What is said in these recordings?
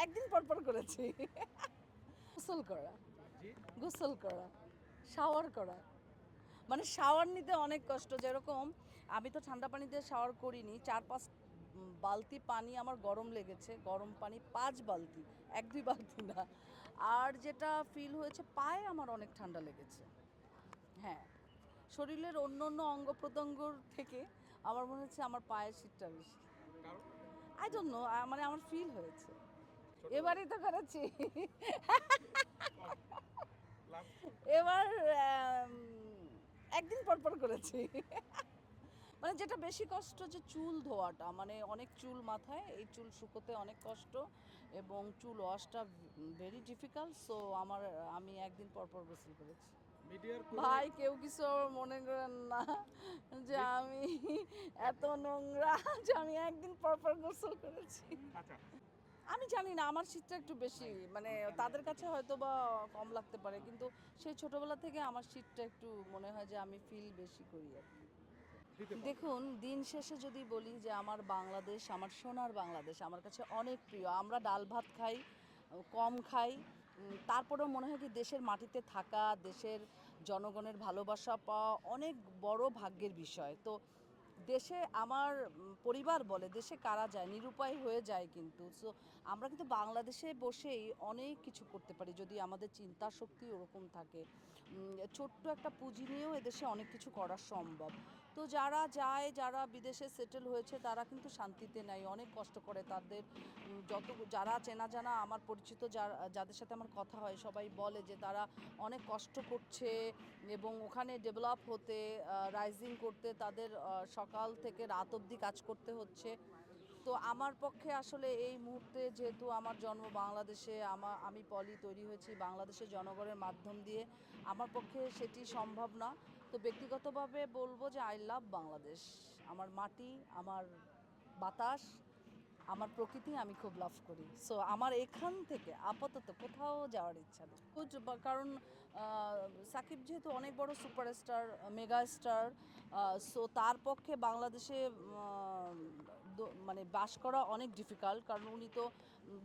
একদিন পর পর করেছি। গোসল করা, গোসল করা, শাওয়ার করা। মানে শাওয়ার নিতে অনেক কষ্ট। যেরকম আমি তো ঠান্ডা পানি দিয়ে শাওয়ার করিনি। ৪-৫ বালতি পানি আমার গরম লেগেছে। গরম পানি ৫ বালতি, ১-২ বালতি না। আর যেটা ফিল হয়েছে পায়ে আমার অনেক ঠান্ডা লেগেছে। হ্যাঁ, শরীরের অন্য অঙ্গ-প্রত্যঙ্গর থেকে আমার মনে হচ্ছে আমার পায়ের শীতটা বেশি। আই ডোন্ট নো, মানে আমার ফিল হয়েছে। এবারেই তো করেছি। এবার আম একদিন পর পর করেছি। মানে যেটা বেশি কষ্ট যে চুল ধোয়াটা, মানে অনেক চুল মাথায়, এই চুল শুকোতে অনেক কষ্ট এবং চুল ওয়াশটা ভেরি ডিফিকাল্ট। সো আমি একদিন পর পর গোসল করেছি। ভাই কেউ কিছু মনে করেন না যে আমি এত নোংরা যে আমি একদিন পর পর গোসল করেছি। আমি জানি না, আমার শীতটা একটু বেশি, মানে তাদের কাছে হয়তো বা কম লাগতে পারে, কিন্তু সেই ছোটবেলা থেকে আমার শীতটা একটু মনে হয় যে আমি ফিল বেশি করি আর কি। দেখুন, দিন শেষে যদি বলি যে আমার বাংলাদেশ, আমার সোনার বাংলাদেশ আমার কাছে অনেক প্রিয়। আমরা ডাল ভাত খাই, কম খাই, তারপরেও মনে হয় কি দেশের মাটিতে থাকা, দেশের জনগণের ভালোবাসা পাওয়া অনেক বড় ভাগ্যের বিষয়। তো দেশে আমার পরিবার বলে দেশে কারা যায়, নিরুপায় হয়ে যায় কিন্তু। সো আমরা কিন্তু বাংলাদেশে বসেই অনেক কিছু করতে পারি যদি আমাদের চিন্তা শক্তি ওরকম থাকে। ছোট্ট একটা পুঁজি নিয়েও এদেশে অনেক কিছু করা সম্ভব। তো যারা যায়, যারা বিদেশে সেটেল হয়েছে তারা কিন্তু শান্তিতে নেয়, অনেক কষ্ট করে। তাদের যারা চেনা জানা আমার পরিচিত যাদের সাথে আমার কথা হয় সবাই বলে যে তারা অনেক কষ্ট করছে এবং ওখানে ডেভেলপ হতে, রাইজিং করতে তাদের সকাল থেকে রাত অবধি কাজ করতে হচ্ছে। তো আমার পক্ষে আসলে এই মুহূর্তে যেহেতু আমার জন্ম বাংলাদেশে, আমি তৈরি হয়েছি বাংলাদেশের জনগণের মাধ্যম দিয়ে, আমার পক্ষে সেটি সম্ভব না। তো ব্যক্তিগতভাবে বলবো যে আই লাভ বাংলাদেশ। আমার মাটি, আমার বাতাস, আমার প্রকৃতি আমি খুব লাভ করি। সো আমার এখান থেকে আপাতত কোথাও যাওয়ার ইচ্ছা নেই। কারণ সাকিব যেহেতু অনেক বড় সুপারস্টার, মেগা স্টার, সো তার পক্ষে বাংলাদেশে মানে বাস করা অনেক ডিফিকাল্ট। কারণ উনি তো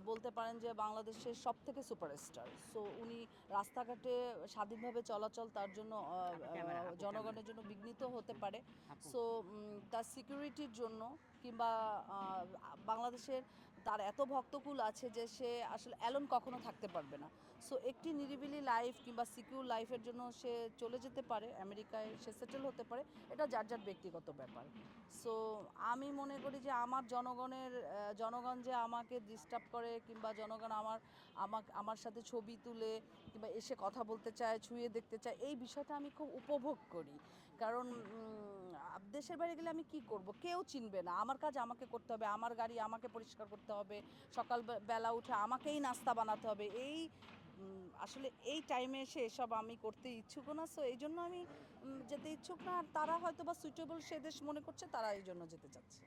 বলতে পারেন যে বাংলাদেশের সব থেকে সুপারস্টার। সো উনি রাস্তাঘাটে স্বাধীনভাবে চলাচল তার জন্য জনগণের জন্য বিঘ্নিত হতে পারে। সো তার সিকিউরিটির জন্য কিংবা বাংলাদেশের তার এত ভক্তকুল আছে যে সে আসলে অ্যালোন কখনো থাকতে পারবে না। সো একটি নিরিবিলি লাইফ কিংবা সিকিউর লাইফের জন্য সে চলে যেতে পারে, আমেরিকায় সে সেটেল হতে পারে, এটা যার যার ব্যক্তিগত ব্যাপার। সো আমি মনে করি যে আমার জনগণ যে আমাকে ডিস্টার্ব করে কিংবা জনগণ আমার সাথে ছবি তুলে কিংবা এসে কথা বলতে চায়, ছুঁয়ে দেখতে চায়, এই বিষয়টা আমি খুব উপভোগ করি। কারণ দেশের বাইরে গেলে আমি কি করব, কেউ চিনবে না। আমার কাজ আমাকে করতে হবে, আমার গাড়ি আমাকে পরিষ্কার করতে হবে, সকালবেলা উঠে আমাকেই নাস্তা বানাতে হবে। আসলে এই টাইমে এসে এসব আমি করতে ইচ্ছুকও না। সো এই জন্য আমি যেতে ইচ্ছুক না। আর তারা হয়তো বা সুইটেবল সে দেশ মনে করছে, তারা এই জন্য যেতে চাচ্ছে।